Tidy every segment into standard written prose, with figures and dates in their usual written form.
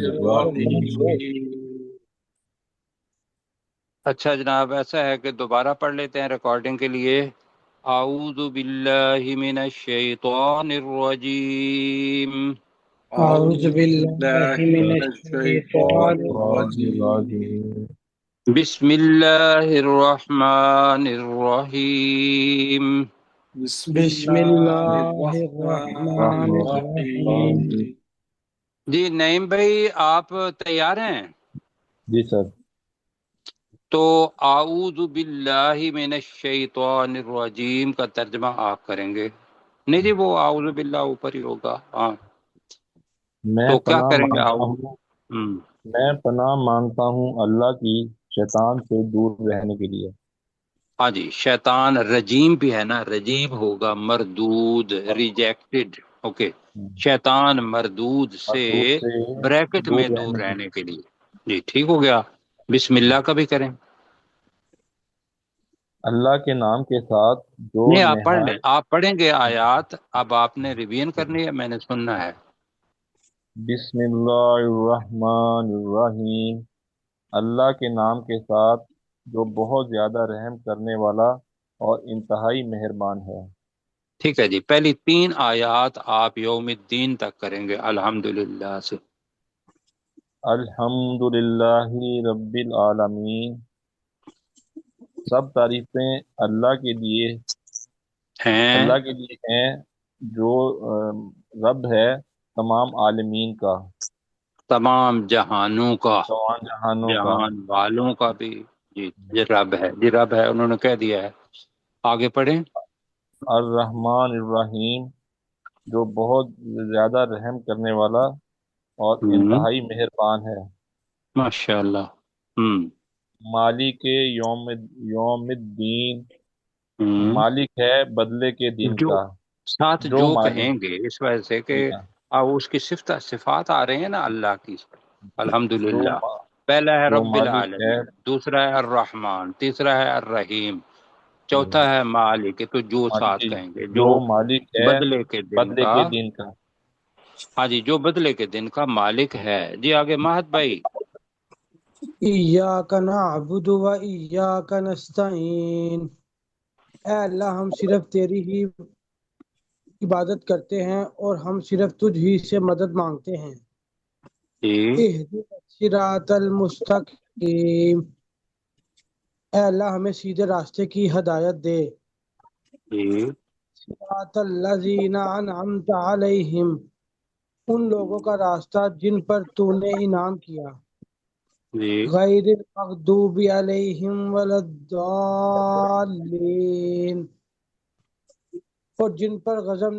الرحیم۔ اچھا جناب، ایسا ہے کہ دوبارہ پڑھ لیتے ہیں ریکارڈنگ کے لیے۔ اعوذ باللہ من الشیطان الرجیم، اعوذ أعوذ باللہ بالله من من الشیطان الشيطان الرجيم. بسم اللہ الرحمن الرحیم۔ بسم بسم الله اللہ الرحمن الرحمن الرحیم۔ الرحيم. جی نعیم بھائی، آپ تیار ہیں؟ جی سر۔ تو اعوذ باللہ من الشیطان الرجیم کا ترجمہ آپ کریں گے؟ نہیں جی، وہ اعوذ باللہ اوپر ہی ہوگا۔ ہاں، میں تو کیا پناہ کریں گے؟ مانگتا ہوں ہوں میں پناہ مانگتا ہوں اللہ کی شیطان سے دور رہنے کے لیے۔ ہاں جی، شیطان رجیم بھی ہے نا، رجیم ہوگا مردود، ریجیکٹڈ۔ اوکے، شیطان مردود سے مردود سے بریکٹ میں دور دور رہنے کے رہنے لیے۔ کے لیے۔ جی ٹھیک ہو گیا۔ بسم اللہ کا بھی کریں؟ اللہ کے نام کے ساتھ جو نہیں، آپ پڑھ لیں، نہایت۔ آپ پڑھیں گے آیات، اب آپ نے ریویژن کرنی ہے، میں نے سننا ہے۔ بسم اللہ الرحمن الرحیم۔ اللہ کے نام کے ساتھ جو بہت زیادہ رحم کرنے والا اور انتہائی مہربان ہے۔ ٹھیک ہے جی، پہلی 3 آیات آپ یوم الدین تک کریں گے الحمدللہ سے۔ الحمد للہ رب العالمین۔ سب تعریفیں اللہ کے لیے ہیں ہیں جو رب ہے تمام عالمین کا، تمام جہانوں کا، تمام جہانوں کا۔ جہان والوں کا بھی۔ جی یہ رب ہے، جی رب ہے، انہوں نے کہہ دیا ہے۔ آگے پڑھیں۔ الرحمن الرحیم، جو بہت زیادہ رحم کرنے والا اور ہوں، انتہائی مہربان ہے۔ ماشاء اللہ۔ مالک یوم الدین، ہوں، مالک ہے بدلے کے دن جو کا۔ ساتھ جو جو مالک کہیں گے اس وجہ سے کہ اس کی صفات آ رہے ہیں نا اللہ کی۔ جو الحمدللہ، پہلا ہے جو رب مالک ہے العالمین، دوسرا ہے الرحمن، تیسرا ہے الرحیم، چوتھا ہے مالک۔ تو جو ساتھ جی، کہیں گے جو جو مالک ہے بدلے کے دن بدلے کا۔ کے دن کا۔ ہاں جی، جو بدلے کے دن کا مالک ہے۔ جی آگے مہت بھائی۔ ایاک نعبد و ایاک نستعین۔ اے اللہ، ہم صرف تیری ہی عبادت کرتے ہیں اور ہم صرف تجھ ہی سے مدد مانگتے ہیں۔ جی اہدنا الصراط المستقیم۔ اے اللہ، ہمیں سیدھے راستے کی ہدایت دے۔ جی صراط الذین انعمت علیہم، ان لوگوں کا راستہ جن پر تو نے انعام کیا۔ جی غیر المغضوب علیہم ولا الضالین، اور جن پر غضب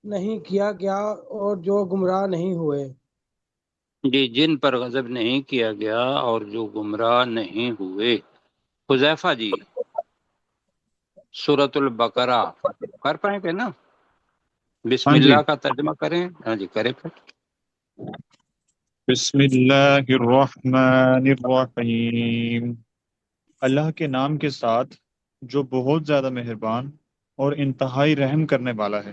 نہیں کیا گیا اور جو گمراہ نہیں ہوئے۔ جی، جن پر غضب نہیں کیا گیا اور جو گمراہ نہیں ہوئے۔ حذیفہ جی، سورۃ البقرہ کر پائیں گے نا؟ بسم ہاں جی، اللہ کا ترجمہ کریں؟ ہاں جی کریں پھر۔ بسم اللہ الرحمن الرحیم۔ اللہ کے نام کے ساتھ جو بہت زیادہ مہربان اور انتہائی رحم کرنے والا ہے۔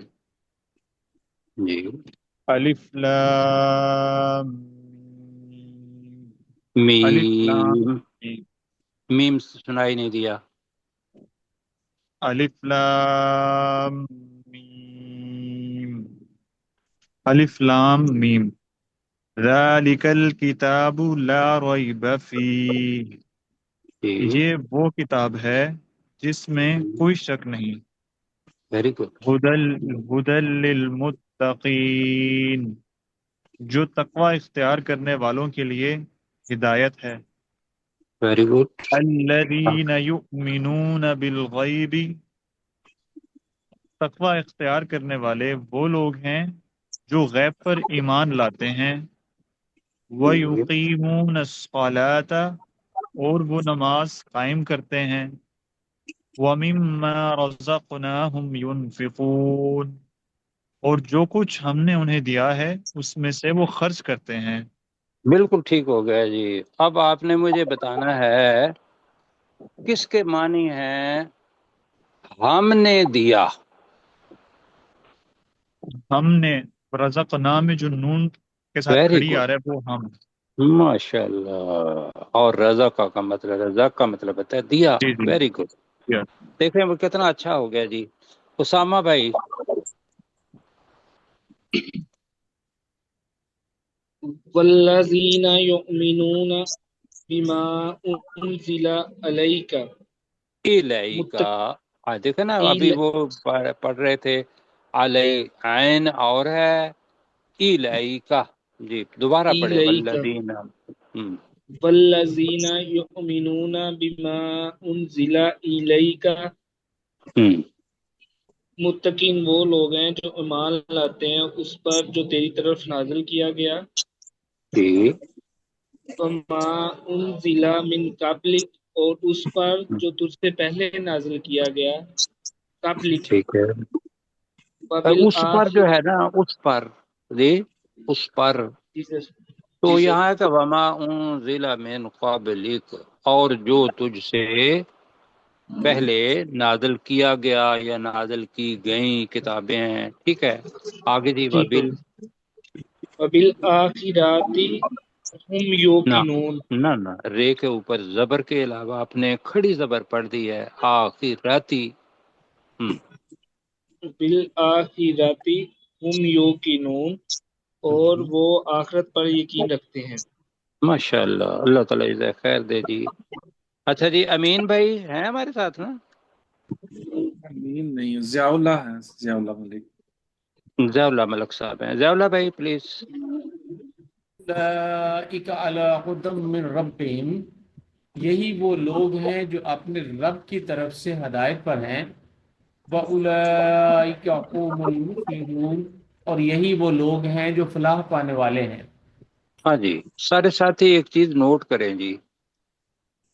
جی الف لام میم۔ الف لام میم، میم۔ میم سنائی نہیں دیا۔ الف لام میم۔ الف لام میم، ذالک الکتاب لا ریب فیہ۔ جی یہ وہ کتاب ہے جس میں کوئی شک نہیں۔ ویری گڈ، ہدی للمتقین، جو تقوی اختیار کرنے والوں کے لیے ہدایت ہے۔ Very good. الذین یؤمنون بالغیب، تقوی اختیار کرنے والے وہ لوگ ہیں جو غیب پر ایمان لاتے ہیں۔ وَيُقِيمُونَ الصَّلَاةَ، اور وہ نماز قائم کرتے ہیں۔ وَمِمَّا رَزَقْنَاهُمْ يُنْفِقُونَ، اور جو کچھ ہم نے انہیں دیا ہے اس میں سے وہ خرچ کرتے ہیں۔ بالکل ٹھیک ہو گیا جی۔ اب آپ نے مجھے بتانا ہے کس کے معنی ہیں ہم نے دیا۔ ہم نے رزقنا میں جو نون کے ساتھ ویری کھڑی گڈ، آ رہا ہے وہ ہم۔ ماشاء اللہ۔ اور رزق کا مطلب، رزق کا مطلب ہوتا ہے دیا۔ جی جی ویری گڈ، یا دیکھیں وہ کتنا اچھا ہو گیا جی۔ اسامہ بھائی، والذین یؤمنون بما انزل الیک الہی کا، دیکھیں نا ابھی وہ پڑھ رہے تھے علیہ عین اور ہے الہی کا، جی دوبارہ پڑھے الیک والذین۔ والذین یؤمنون بما انزل الیک، متقین وہ لوگ ہیں جو ایمان لاتے ہیں اس پر جو تیری طرف نازل کیا گیا، جی وما انزل من قبلک، اور اس پر جو تجھ سے پہلے نازل کیا گیا، قبلک، ٹھیک ہے، اس پر جو وبالآخر، ہے نا، اس پر، جی اس پر، جی سر، تو جی سر، یہاں ہے کہ وما انزل من قبلک، اور جو تجھ سے پہلے نازل کیا گیا یا نازل کی گئیں کتابیں ہیں، ٹھیک ہے۔ آگے جی ٹھیک ہے، وبل، وبالآخرات ہم نہ یوقنون، نہ نہ، رے کے اوپر زبر کے علاوہ آپ نے کھڑی زبر پڑھ دی ہے، آخراتی۔ بالآخرات ہم یوقنون، اور وہ آخرت پر یقین رکھتے ہیں۔ ماشاء اللہ، اللہ تعالیٰ جزائے خیر دے جی۔ اچھا جی، امین بھائی ہیں ہمارے ساتھ نا؟ امین نہیں، ضیاء اللہ ہے، ضیاء اللہ ملک۔ ضیاء اللہ ملک صاحب ہیں، ضیاء اللہ بھائی پلیز۔ اولئک علی ہدی من ربہم، یہی وہ لوگ ہیں جو اپنے رب کی طرف سے ہدایت پر ہیں، وَأُولَئِکَ هُمُ الْمُفْلِحُونَ، اور یہی وہ لوگ ہیں جو فلاح پانے والے ہیں۔ ہاں جی، سارے ساتھی ایک چیز نوٹ کریں جی،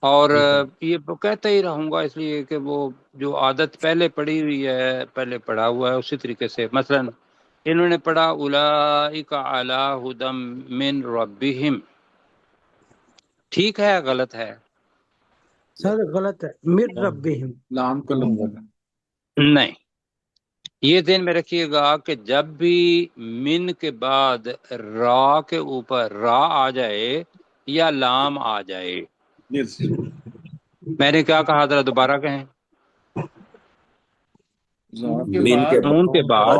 اور یہ کہتا ہی رہوں گا اس لیے کہ وہ جو عادت پہلے پڑھی ہوئی ہے، پہلے پڑھا ہوا ہے، اسی طریقے سے مثلا انہوں نے پڑھا اولئک علی ہدی من ربہم، ٹھیک ہے غلط ہے؟ سر غلط ہے، مر ربہم۔ لام کو لگا۔ نہیں، یہ ذہن میں رکھیے گا کہ جب بھی من کے بعد را کے اوپر را آ جائے یا لام آ جائے، یس، میں نے کیا کہا ذرا دوبارہ کہیں، ان کے بعد نون کے بعد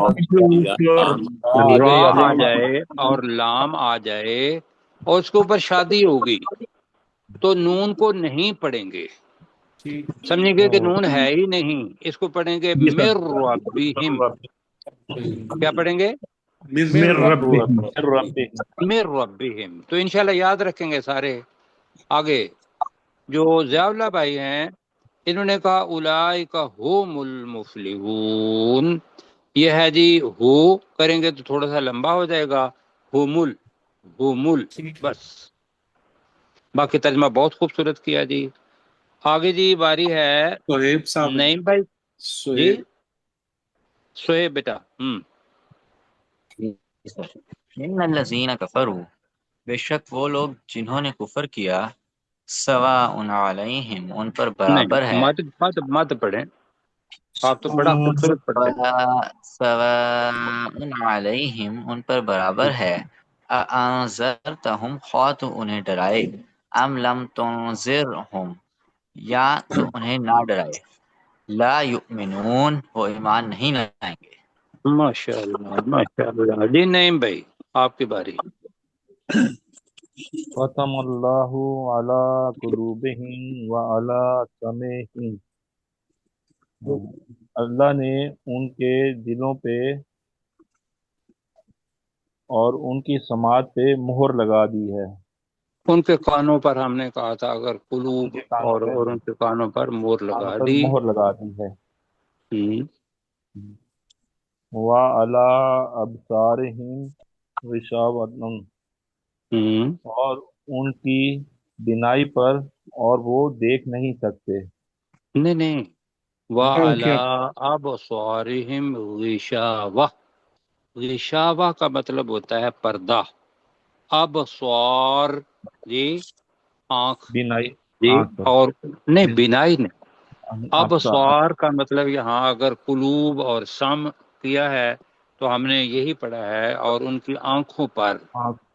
را آ جائے اور لام آ جائے اور اس کے اوپر شادی ہوگی تو نون کو نہیں پڑھیں گے، ٹھیک، سمجھیں گے کہ نون ہے ہی نہیں، اس کو پڑھیں گے مر ربہم۔ کیا پڑھیں گے؟ من من رب، ربہم۔ مر ربہم۔ تو انشاءاللہ یاد رکھیں گے سارے۔ آگے جو ضیاء اللہ بھائی ہیں، انہوں نے کہا اولئک ھم المفلحون، یہ ہے جی ہو کریں گے تو تھوڑا سا لمبا ہو جائے گا، ہومل ٹھیک، بس، باقی ترجمہ بہت خوبصورت کیا جی۔ آگے جی باری ہے سہیب صاحب ہیں، نعیم بھائی، جی سہیب۔ سہیب بیٹا۔ ان الذین کفروا، بے شک وہ لوگ جنہوں نے کفر کیا، سواء علیہم، ان پر نہیں برابر ہے، مت پڑھیں، آپ تو بڑا خوبصورت پڑھتے ہیں۔ سواء علیہم، ان پر برابر ہے، انذرتہم، خواہ تو انہیں ڈرائے، ام لم تنذرہم، یا تو انہیں نہ ڈرائے، لا یؤمنون، وہ ایمان نہیں لائیں گے۔ ماشاء اللہ ماشاء اللہ جی۔ نعیم بھائی آپ کی باری۔ ختم اللہ علی قلوبہم وعلی سمعہم، اللہ نے ان کے دلوں پہ اور ان کی سماعت پہ مہر لگا دی ہے، ان کے کانوں پر ہم نے کہا تھا اگر ان قلوب کے کانوں پہ اور ان کے کانوں پر مور کانوں لگا پر دی۔ مہر لگا دی ہے، وعلی ابصارہم غشاوۃ، اور ان کی بینائی پر اور وہ دیکھ نہیں سکتے، نہیں، وَعَلَىٰ أَبْصَارِهِمْ غِشَاوَةٌ، غشاوہ کا مطلب ہوتا ہے پردہ، ابصار جی آنکھ، بینائی جی آنکھ پر، اور نہیں بینائی نہیں، ابصار ابصار کا مطلب یہاں اگر قلوب اور سم کیا ہے تو ہم نے یہی پڑھا ہے، اور ان کی آنکھوں پر،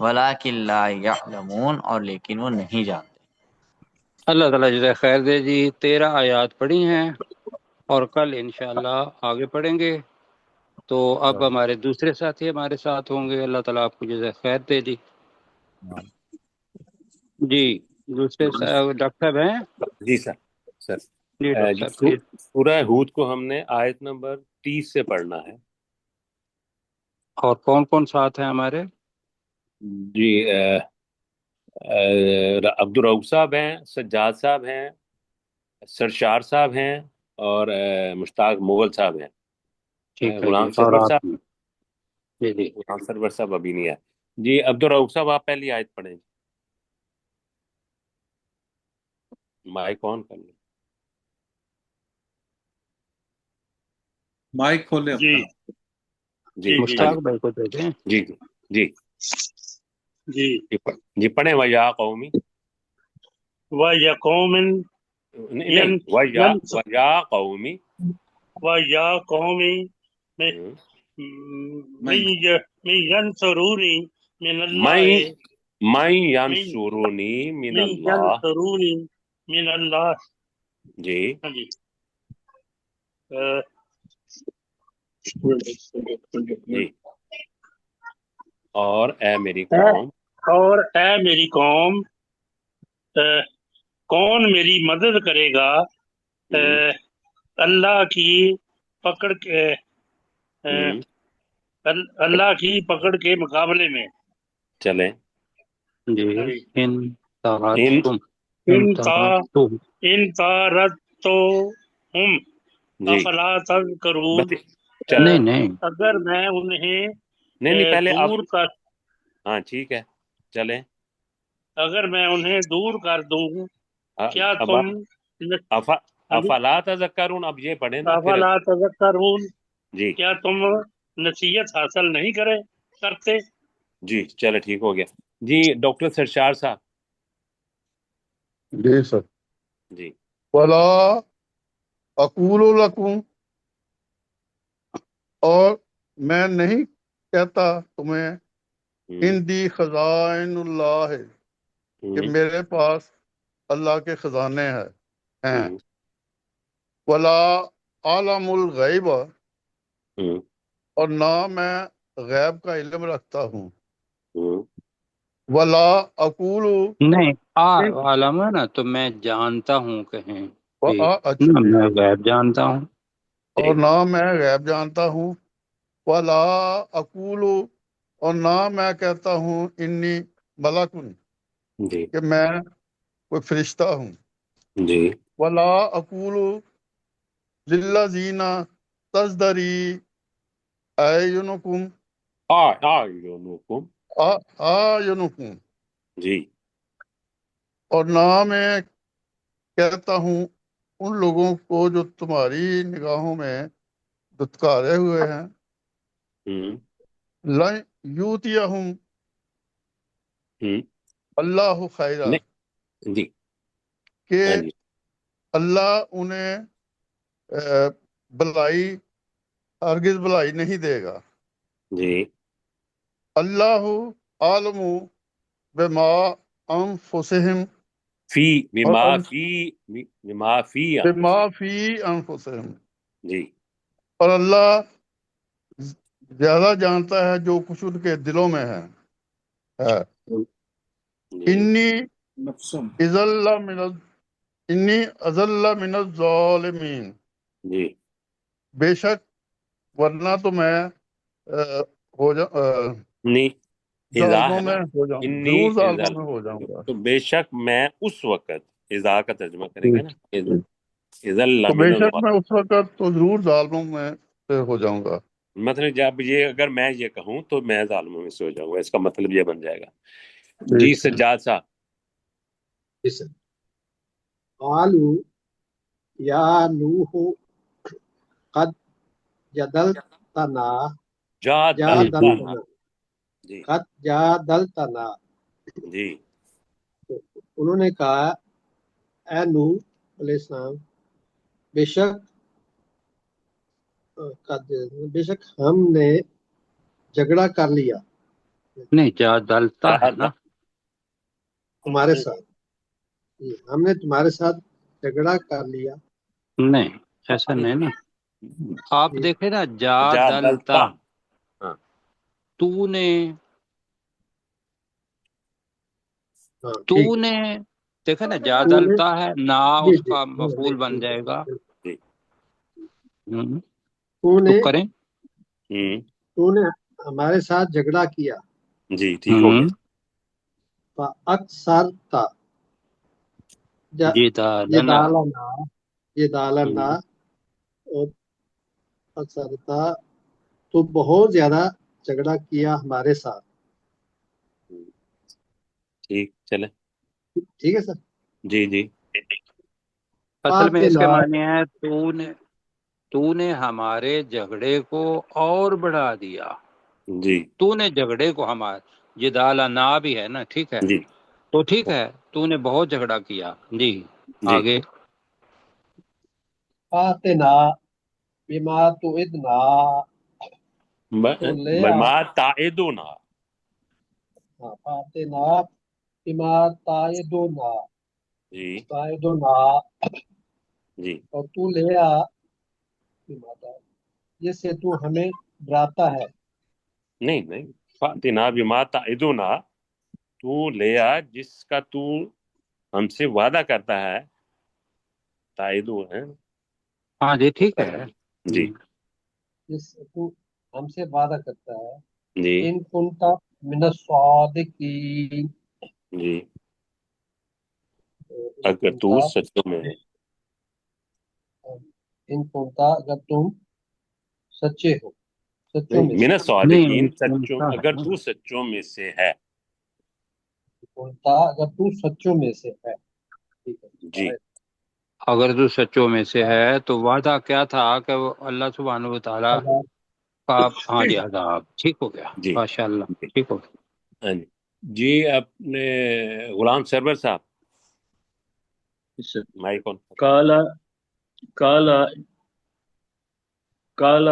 ولیکن لا یعلمون، اور لیکن وہ نہیں جانتے۔ اللہ تعالیٰ جزائے خیر دے جی۔ 13 آیات پڑھی ہیں اور کل انشاءاللہ آگے پڑھیں گے۔ تو اب ہمارے دوسرے ساتھی ہمارے ساتھ ہوں گے۔ اللہ تعالیٰ آپ کو جزائے خیر دے جی۔ جی دوسرے ڈاکٹر صاحب ہیں؟ جی سر سر جی ڈاکٹر صاحب پلیز۔ سورہ ہود کو ہم نے آیت نمبر 30 سے پڑھنا ہے۔ اور کون کون ساتھ ہیں ہمارے؟ جی عبد الرؤف صاحب ہیں، سجاد صاحب ہیں، سرشار صاحب ہیں، اور مشتاق مغل صاحب ہیں۔ ٹھیک ہے غلام جی، اور سرور آپ؟ صاحب جی جی غلام سرور صاحب ابھی نہیں آئے۔ جی عبد الرؤف صاحب آپ پہلی آیت پڑھیں۔ مائک آن کر لیں۔ مائک کھولے جی اپنا۔ جی مشتاق بھائی کو دے دیں۔ جی جی جی جی پڑھیں وَيَا قَوْمِ، وَيَا قَوْمٍ نہیں وَيَا قَوْمِ، وَيَا قَوْمِ من ينصروني من الله من ینصرونی من من اللہ۔ ينصروني من الله۔ جی ہاں جی جی اور اے میری قوم، اور اے میری قوم، کون میری مدد کرے گا اللہ کی پکڑ کے، اللہ کی پکڑ کے مقابلے میں۔ چلیں جی ان ان تاراتم ان تارتم جی افلا تذکرون، نہیں نہیں اگر میں انہیں نہیں پہلے دور کر، ہاں ٹھیک ہے چلیں۔ اگر میں انہیں دور کر دوں کیا اب تم افلا تذکرون، اب یہ پڑھیں نا پھر۔ افلا تذکرون، جی کیا تم نصیحت حاصل نہیں کرتے؟ جی چلے ٹھیک ہو گیا۔ جی ڈاکٹر سرشار صاحب۔ جی سر۔ جی ولا اقول لکم، اور میں نہیں کہتا تمہیں ہندی خزائن اللہ، کہ میرے پاس اللہ کے خزانے ہیں۔ ولا عالم الغیب، اور نہ میں غیب کا علم رکھتا ہوں۔ ولا اقول، نہیں عالم ہے نا تو میں جانتا ہوں کہیں جی، اچھا میں غیب جانتا ہوں۔ اور نہ میں غیب جانتا ہوں۔ ولا اقول، اور نہ میں کہتا ہوں انی ملکن، جی کہ میں کوئی فرشتہ ہوں۔ جی ولا اقول للذین تزدری اعینکم، اعینکم، جی اور نہ میں کہتا ہوں ان لوگوں کو جو تمہاری نگاہوں میں دتکارے ہوئے ہیں، لن یوتیہم اللہ خیرہ، جی کہ اللہ انہیں بلائی، ہرگز بلائی نہیں دے گا۔ جی اللہ عالم بما انفسہم، فی اور بما فی انفسہم، جی اور اللہ زیادہ جانتا ہے جو کچھ ان کے دلوں میں ہے۔ انی اضل من الظالمین، جی بے شک ورنہ تو میں ہو ظالموں میں ہو جاؤں، ضرور ظالموں میں ہو جاؤں گا۔ تو بے شک میں اس وقت، اذا کا ترجمہ کریں گے نا، اذا تو بے شک میں اس وقت تو ضرور ظالموں میں سے ہو جاؤں گا۔ مطلب جب یہ اگر میں یہ کہوں تو میں ظالموں میں سے ہو جاؤں گا، اس کا مطلب یہ بن جائے گا۔ جی سجاد صاحب۔ قالوا یا نوح قد جادلتنا قد جادلتنا، جی انہوں نے کہا اے نوح علیہ السلام، بے شک ہم نے جھگڑا کر لیا نہیں جادلتا ہے نا، تمہارے ساتھ ہم نے تمہارے ساتھ جھگڑا کر لیا. نہیں ایسا نہیں نا، آپ ٹھیک دیکھیں نا جادلتا، جادلتا. ہاں تو نے ہاں تو ٹھیک ہے. نے دیکھا نا تو نے جادلتا ہے نا، جی اس جی کا جی مفعول بن بالکل جائے گا. بالکل. جی. تو تو نے کریں. تو نے ہمارے ساتھ جھگڑا کیا. جی ٹھیک ہو گیا. اکثر تھا جدالنا، جدالنا جدالنا اور اکثر تھا تو بہت زیادہ جھگڑا کیا ہمارے ساتھ. ٹھیک چلے. ٹھیک ہے سر. جی جی. اصل میں اس کے فاتنا معنی ہے تو نے ہمارے جھگڑے کو اور بڑھا دیا. جی تو نے جھگڑے کو ہمارے جدالنا بھی ہے نا، ٹھیک ہے جی تو ٹھیک ہے، تو نے بہت جھگڑا کیا. جی جی. آگے. فاتنا بما تعدنا تو لے آ. بما تعدنا. فاتنا بما تعدنا جی تعدنا جی. اور تو لے آ بما تعدنا جس سے تو ہمیں ڈراتا ہے. نہیں نہیں، فاتنا بما تعدنا، تو لے آ جس کا تو ہم سے وعدہ کرتا ہے. تعدو ہے. ہاں جی ٹھیک ہے. جی جس سے تو ہم سے وعدہ کرتا ہے. جی ان کنتا من الصادقین جی. ان اگر تو کنتا سچوں میں ان کنتا اگر تم سچے ہو سچوں نہیں، میں سے. من نہیں الصادقین، سچوں، انتا ہے اگر نا. تو سچوں میں سے ہے. کنتا اگر تو سچوں میں سے ہے. ٹھیک جی ہے. اگر تو سچوں میں سے ہے تو وعدہ کیا تھا کہ وہ اللہ سبحانہ و تعالیٰ عذاب. کا. ہاں جی عذاب. ٹھیک ہو گیا، جی ماشاء اللہ جی. ٹھیک ہو گیا. ہاں جی. جی اپنے غلام سرور صاحب مائک آن. قال قال قال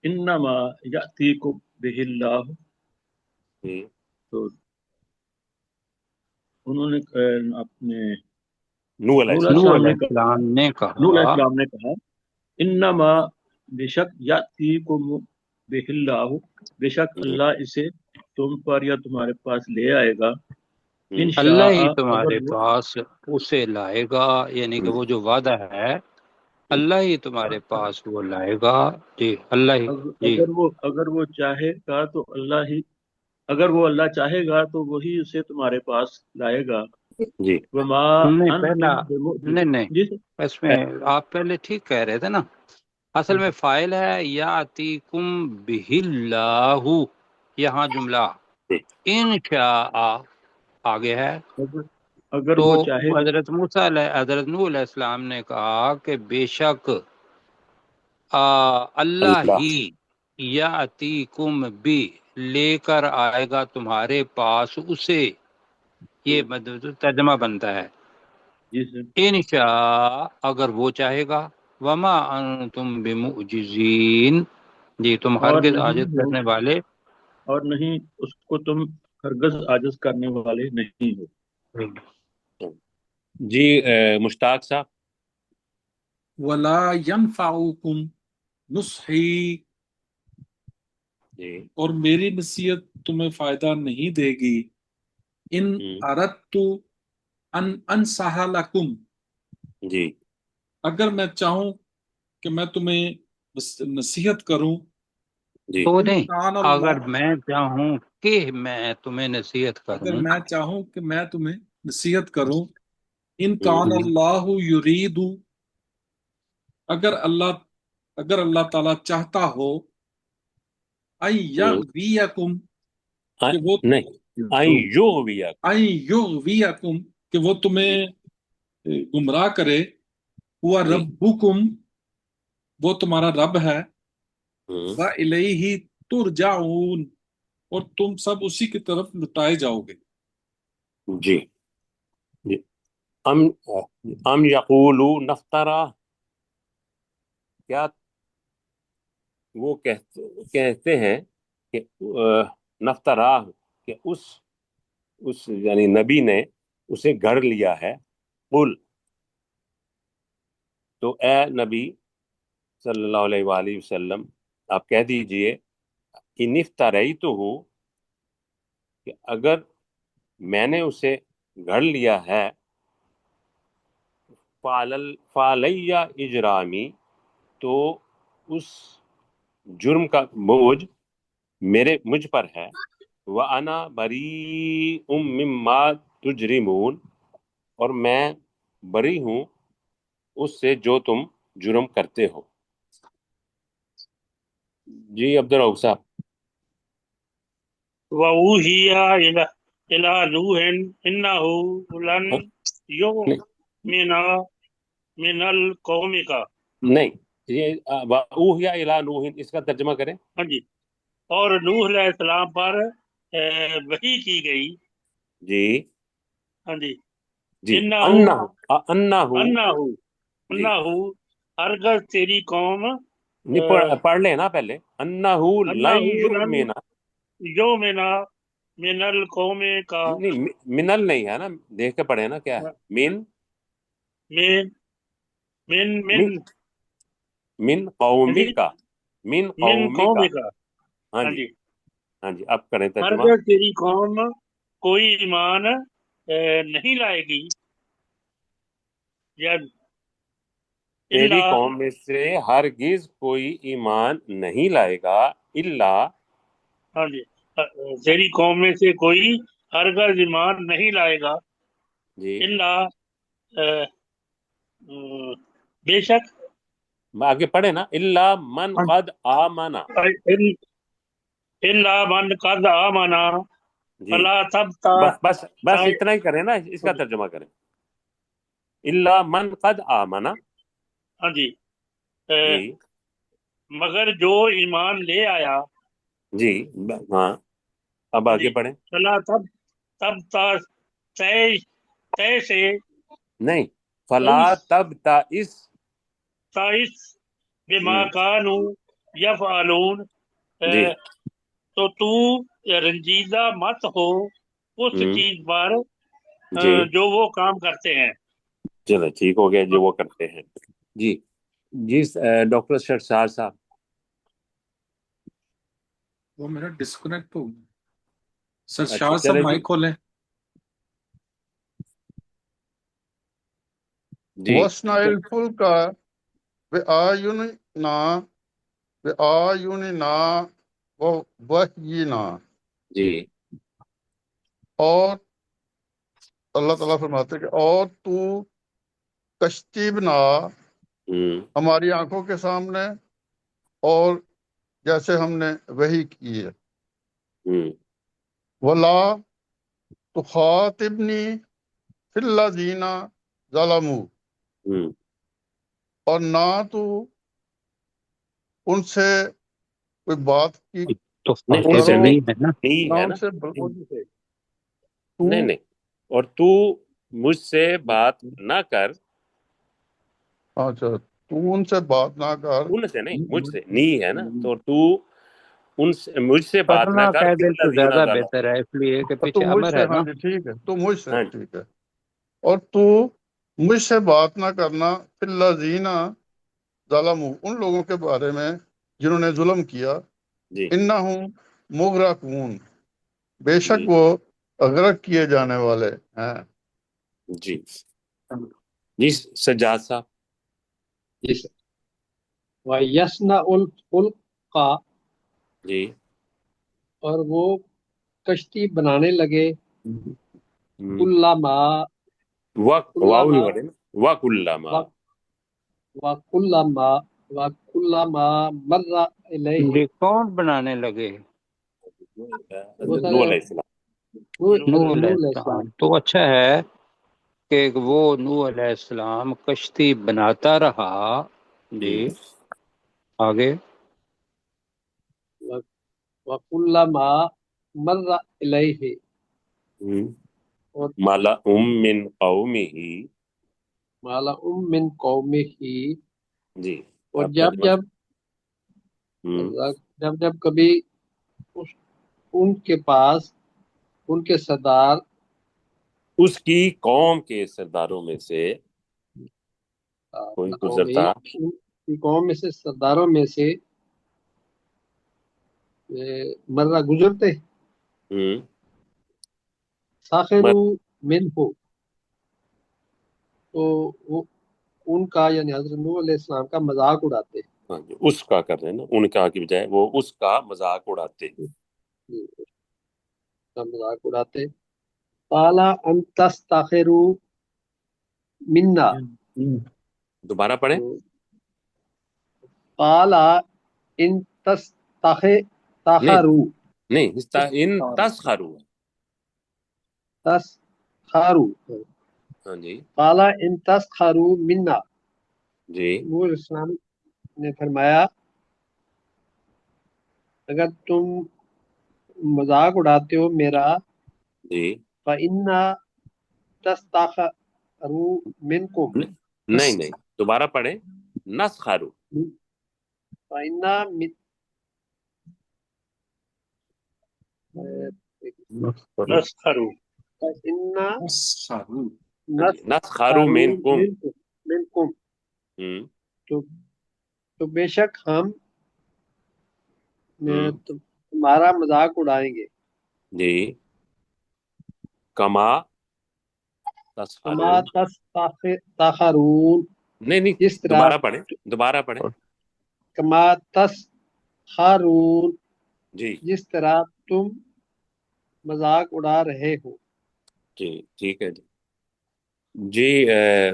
انما یاتیکم بہ اللہ. جی تو انہوں نے اپنے نوح علیہ نور علیہ نوح السلام. السلام علیہ نے کہا، السلام نے نور علیہ کہا السلام نے کہا انما بے شک یاتیکم بہ اللہ، بے شک اللہ اسے تم پر یا تمہارے پاس لے آئے گا. اللہ انشاء ہی اگر تمہارے وہ پاس اسے لائے گا، یعنی کہ وہ جو وعدہ ہے اللہ ہی تمہارے پاس وہ لائے گا. جی اللہ ہی. جی اگر وہ چاہے گا تو اللہ ہی، اگر وہ اللہ چاہے گا تو وہی اسے تمہارے پاس لائے گا. جی وما نہیں پہلا، انتم بمؤجز. نہیں نہیں، جی سر. اس میں آپ پہلے ٹھیک کہہ رہے تھے نا، اصل میں فائل ہے یاتیکم بہ اللہ، یہاں جملہ انشاء آگے ہے. اگر تو وہ چاہے گا. حضرت نوح علیہ السلام نے کہا کہ بے شک اللہ اللہ. ہی یاتیکم بھی لے کر آئے گا تمہارے پاس اسے. یہ ترجمہ بنتا ہے جی سر. انشاء اگر وہ چاہے گا، وما انتم بمعجزین، جی تم اور ہرگز نہیں عاجز ہو، کرنے والے. اور نہیں اس کو تم ہرگز عاجز کرنے والے نہیں ہو. جی مشتاق صاحب. ولا ينفعكم نصحي، جی اور میری نصیحت تمہیں فائدہ نہیں دے گی. ان اردت ان انصح لکم، جی اگر میں چاہوں کہ میں تمہیں نصیحت کروں. جی تو ان نہیں، کان اگر اللہ، میں چاہوں کہ میں تمہیں نصیحت اگر کروں. میں چاہوں کہ میں تمہیں نصیحت کروں. ان کان ہوں. اللہ یرید، اگر اللہ تعالیٰ چاہتا ہو ان یغویکم، کہ وہ نہیں آئی یو ویا. ان یغویکم، کہ وہ جی تمہیں گمراہ کرے. ہوا جی. ربکم، وہ تمہارا رب ہے. ہوں. وَإِلَيْهِ تُرْجَعُونَ، اور تم سب اسی کی طرف لٹائے جاؤ گے. جی جی. ام یقولو نفترا، کیا وہ کہتے ہیں کہ نفترا کہ اس یعنی نبی نے اسے گھڑ لیا ہے. قل، تو اے نبی صلی اللہ علیہ وآلہ وسلم آپ کہہ دیجئے ان افتریتہ، کہ اگر میں نے اسے گھڑ لیا ہے، فعلی اجرامی، تو اس جرم کا بوجھ مجھ پر ہے. وَأَنَا بَرِیءٌ مِّمَّا تُجْرِمُونَ، اور میں بری ہوں اس سے جو تم جرم کرتے ہو. جی عبدالرؤف صاحب. وَأُوحِيَ إِلَى نُوحٍ إِنَّهُ لَن يُؤْمِنَ مِنَ الْقَوْمِكَ. نہیں، یہ وَأُوحِيَ إِلَى نُوحٍ اس کا ترجمہ کریں. ہاں جی، اور نوح علیہ السلام پر وحی کی گئی. جی ہاں جی، جی انہو ہرگز تیری قوم پڑھ لیں نا پہلے. انہو لن یؤمن، یؤمنا من القوم کا، نہیں منل نہیں ہے نا، دیکھ کے پڑھے نا کیا ہے. من من من من من من قومی جی، کا، من من قومی قوم کا. کا. ہاں ہاں جی، جی، ہاں جی اب کریں ترجمہ. ہرگز تیری قوم کوئی ایمان نہیں لائے گی، یا تیری اللہ، قوم میں سے ہرگز کوئی ایمان نہیں لائے گا، الا، ہاں جی، تیری قوم میں سے کوئی ہرگز ایمان نہیں لائے گا، جی اللہ بے شک، آگے پڑھے نا. الا من قد آمنا. اللہ من قد آمنا جی فلا بس اتنا ہی کریں نا، اس کا ترجمہ کریں. الا من قد آمنا. ہاں جی، جی مگر جو ایمان لے آیا. جی ہاں اب ہاں آگے جی، پڑھیں. فلا تب طے سے، نہیں، فلا تب تئس. تائس بما کانوا یفعلون، جی تو رنجیدہ مت ہو اس چیز پر جی جو وہ کام کرتے ہیں. چلو ٹھیک ہو گیا جو وہ کرتے ہیں. جی جی ڈاکٹر شرشار صاحب. وہ میرا ڈسکنیکٹ ہو گیا. سر اچھا شاہ صاحب چلے جی. مائک کھولیں. جی وَاصْنَعِ الْفُلْكَ بِأَعْيُنِنَا وَوَحْيِنَا. جی اور اللہ تعالیٰ فرماتے ہیں کہ اور تو کشتی بنا ہماری آنکھوں کے سامنے، اور جیسے ہم نے وحی کی ہے. وَلَا تُخَاطِبْنِي فِي الَّذِينَ ظَلَمُوا، اور نہ تو ان سے کوئی بات کی تو نہیں خاطب کرو، نہیں ہے نا. نہیں نہ ہے ان نا. سے تو نہیں نہیں، اور تو مجھ سے بات نہ کر. اچھا، تو ان سے بات نہ کر. ان سے نہیں، مجھ سے نہیں ہے نا، تو ان سے مجھ سے بات نہ پڑھنا کر کہہ فی دے تو الذین زیادہ ظلموا. بہتر ہے، اس لیے کہ تو پیچھے مجھ امر سے، ہے ہاں نا. جی ٹھیک ہے، تو مجھ سے ہاں ٹھیک ہے. اور تو مجھ سے بات نہ کرنا فی الذین ظلموا، ان لوگوں کے بارے میں جنہوں نے ظلم کیا. جی انہم مغرقون، بے جی شک وہ غرق کیے جانے والے ہیں. جی جی سجاد صاحب. جس وَيَصْنَعُ الْفُلْكَ، جی اور وہ کشتی بنانے لگے. ہم، کلما واو ہی کلما پڑھے نا، وَكُلَّمَا. وَكُلَّمَا وَكُلَّمَا مَرَّ إِلَيْهِ. یہ کون بنانے لگے؟ وہ نوح سارے علیہ السلام. نوح علیہ نوح علیہ السلام. السلام. تو اچھا ہے کہ وہ نوح علیہ السلام کشتی بناتا رہا. جی آگے. وَكُلَّمَا مَرَّ إِلَيْهِ، اور مَلَأٌ مِّن قَوْمِهِ. مَلَأٌ مِّن قَوْمِهِ، جی اور آپ جب ترجمہ. جب جب جب کبھی ان کے پاس ان کے سردار اس کی قوم کے سرداروں میں سے کوئی گزرتا، ان کی قوم میں سے سرداروں میں سے مرہ گزرتے ساخرو من ہو، تو وہ ان کا یعنی حضرت نوح علیہ السلام کا مذاق اڑاتے، ہاں جی، اس کا کر رہے ہیں نا، ان کا کی بجائے وہ اس کا مذاق اڑاتے. کا مذاق اڑاتے. قالا ان تستخروا منا، دوبارہ پڑھیں. قالا ان تستخروا نہیں، ان تسخروا. تسخروا، ہاں جی قالا ان تسخروا منا، جی نور اسلام نے فرمایا اگر تم مذاق اڑاتے ہو میرا، جی فَإِنَّا تَسْتَخْرُوا مِنْكُمْ، نہیں، دوبارہ پڑھیں. نسخروا. فَإِنَّا نسخروا فَإِنَّا نسخروا منکم. منکم، تو بے شک ہم تمہارا مذاق اڑائیں گے. جی کما تسخرون. تسخرون، نہیں، جس طرح دوبارہ پڑھیں. کما تسخرون، جی جس طرح تم مذاق اڑا رہے ہو. جی ٹھیک ہے جی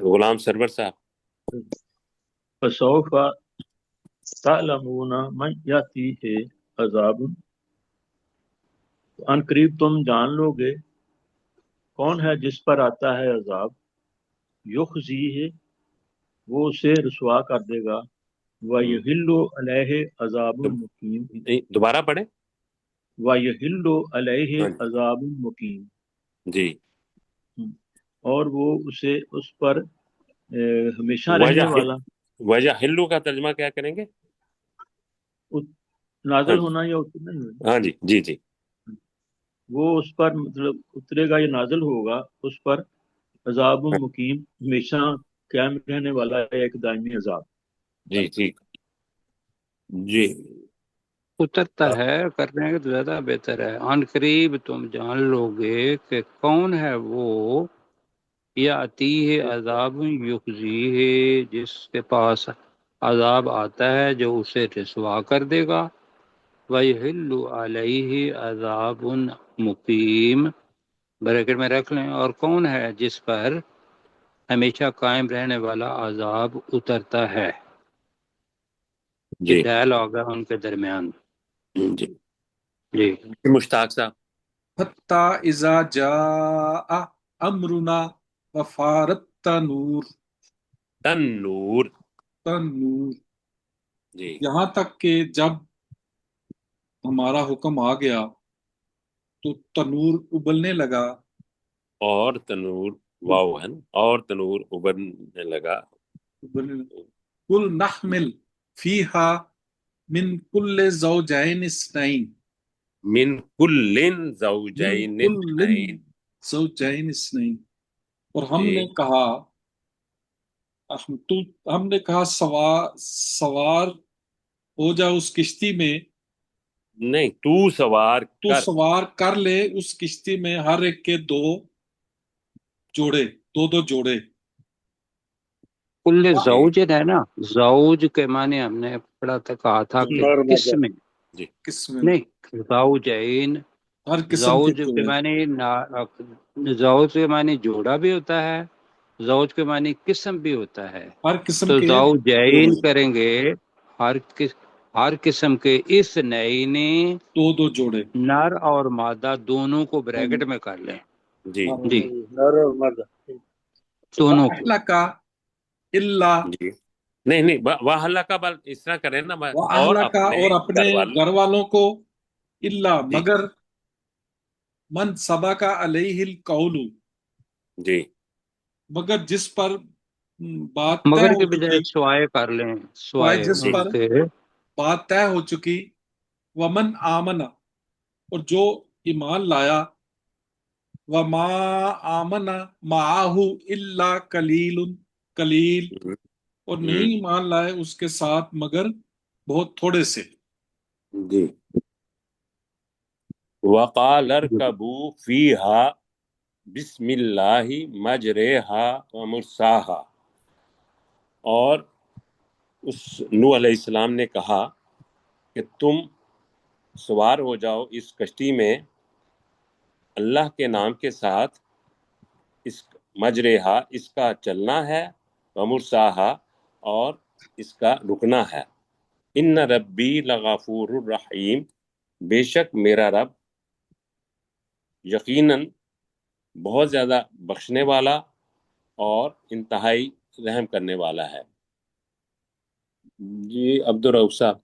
غلام سرور صاحب. فسوف تعلمون من یاتیہ عذاب، ان قریب تم جان لو گے کون ہے جس پر آتا ہے عذاب، یخزیہ، وہ اسے رسوا کر دے گا، وَيَحِلُّ عَلَيْهِ عَذَابٌ مُقِيمٌ، دوبارہ پڑھیں. وَيَحِلُّ عَلَيْهِ عَذَابٌ مُقِيمٌ، جی اور وہ اسے اس پر ہمیشہ رہنے والا. وجہ ہلو کا ترجمہ کیا کریں گے؟ نازل ہونا یا اترنا ہی ہونا. ہاں جی جی جی. وہ اس پر مطلب اترے گا یا نازل ہوگا اس پر عذاب مقیم، ہمیشہ قائم رہنے والا ایک دائمی عذاب. جی ٹھیک جی. اترتا ہے کرنے کے تو زیادہ بہتر ہے. ان قریب تم جان لو گے کہ کون ہے وہ، یا آتی ہے عذاب یخزی ہے، جس کے پاس عذاب آتا ہے جو اسے رسوا کر دے گا. وَيَحِلُّ عَلَيْهِ عَذَابٌ مُقِيمٌ، بریکٹ میں رکھ لیں، اور کون ہے جس پر ہمیشہ قائم رہنے والا عذاب اترتا ہے. یہ ڈائلاگ ہے ان کے درمیان. جی جی مشتاق صاحب. حتی اذا جاء امرنا وفارت تنور. تنور جی، یہاں تک کہ جب ہمارا حکم آ گیا تو تنور ابلنے لگا. اور تنور واو ہے نا، اور تنور ابلنے لگا. قل نحمل فیہا من کل زوجین اثنین، من کل زوجین زوجین اثنین، اور ہم جی. نے کہا سوار ہو جا اس کشتی میں، نہیں تو سوار کر لے اس کشتی میں ہر ایک کے دو جوڑے. کل زوج ہے نا، زوج کے معنی ہم نے پڑھا تھا، کہا تھا کہ قسم نہیں، زوجین. ہر قسم زوج کے معنی زوج کے معنی جوڑا بھی ہوتا ہے، زوج کے معنی قسم بھی ہوتا ہے. ہر قسم تو کے زوجین کریں گے ہر قسم کے اس نئی نے دو جوڑے، نر اور مادہ دونوں کو بریکٹ میں کر لیں. جی جی نر اور مادہ دونوں کو. کا اللہ، جی نہیں وَأَهْلَكَ کا بل اس طرح کریں نا، اور اپنے گھر والوں کو، اللہ مگر من سبق علیہ القول، جی مگر جس پر بات طے مگر ہو کے چکی، بجائے سوائے کر لیں، سوائے جس ان پر کے بات طے ہو چکی. ومن آمن، اور جو ایمان لایا، وما آمن معاہو الا قلیل اور نہیں ایمان لائے اس کے ساتھ مگر بہت تھوڑے سے. جی. وقال ارکبوا فیہا بسم اللہ مجریہا ومرساہا، اور اس نوح علیہ السلام نے کہا کہ تم سوار ہو جاؤ اس کشتی میں اللہ کے نام کے ساتھ، اس مجریہا اس کا چلنا ہے، ومرساہا اور اس کا رکنا ہے. ان ربی لغفور الرحیم، بے شک میرا رب یقیناً بہت زیادہ بخشنے والا اور انتہائی رحم کرنے والا ہے. جی عبدالرؤف صاحب.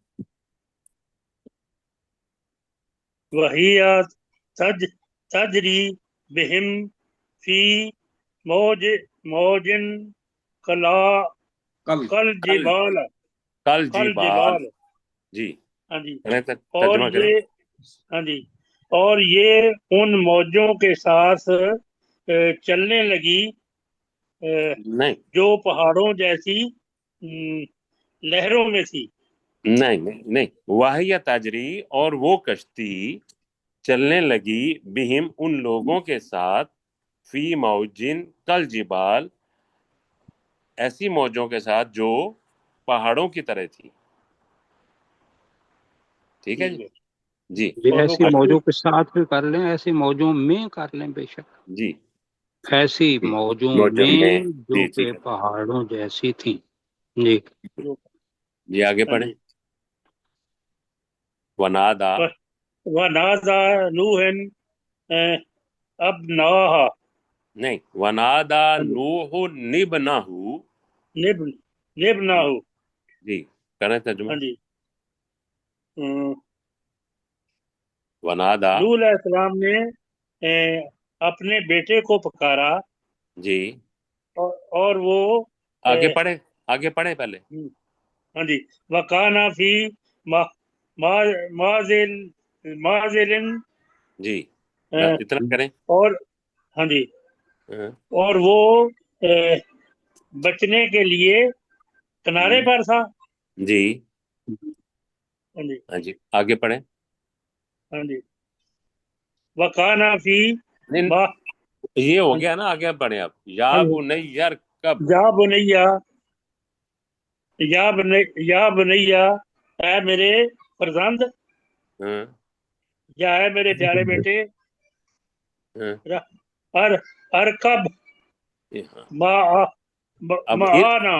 وہی تجری بہم فی موج کل جبال. جی ہاں جی. اور ترجمہ کریں. یہ ہاں جی، اور یہ ان موجوں کے ساتھ چلنے لگی نہیں جو پہاڑوں جیسی لہروں میں تھی. نہیں واہیہ تاجری، اور وہ کشتی چلنے لگی بہم ان لوگوں کے ساتھ، فی موجن کل جبال ایسی موجوں کے ساتھ جو پہاڑوں کی طرح تھی. ٹھیک ہے جی. جی ایسی موجوں کے ساتھ بھی کر لیں، ایسی موجوں میں کر لیں بے شک. جی ایسی موجوں میں جو جی کہ ٹھیک ہے. پہاڑوں جیسی تھیں. جی جی آگے پڑھیں. ونادا ونادى نوح ابناها. نہیں، ونادا نوح نبنہ. نبنہ. جی کریں ترجمہ. ہاں جی. ونادا نوح علیہ السلام نے اپنے بیٹے کو پکارا. جی اور وہ آگے پڑھیں پہلے. ہاں جی. وکانا فی مازل. جی اتنا کریں. اور ہاں جی، اور وہ بچنے کے لیے کنارے پر تھا. جی ہاں جی. ہاں جی آگے پڑھیں. ہاں جی. وکانا فی یہ ہو گیا نا، آگے پڑھیں آپ. یا بنیر کب، یا بنیا اے میرے فرزند، یا ہے میرے پیارے بیٹے، ارکب معنا.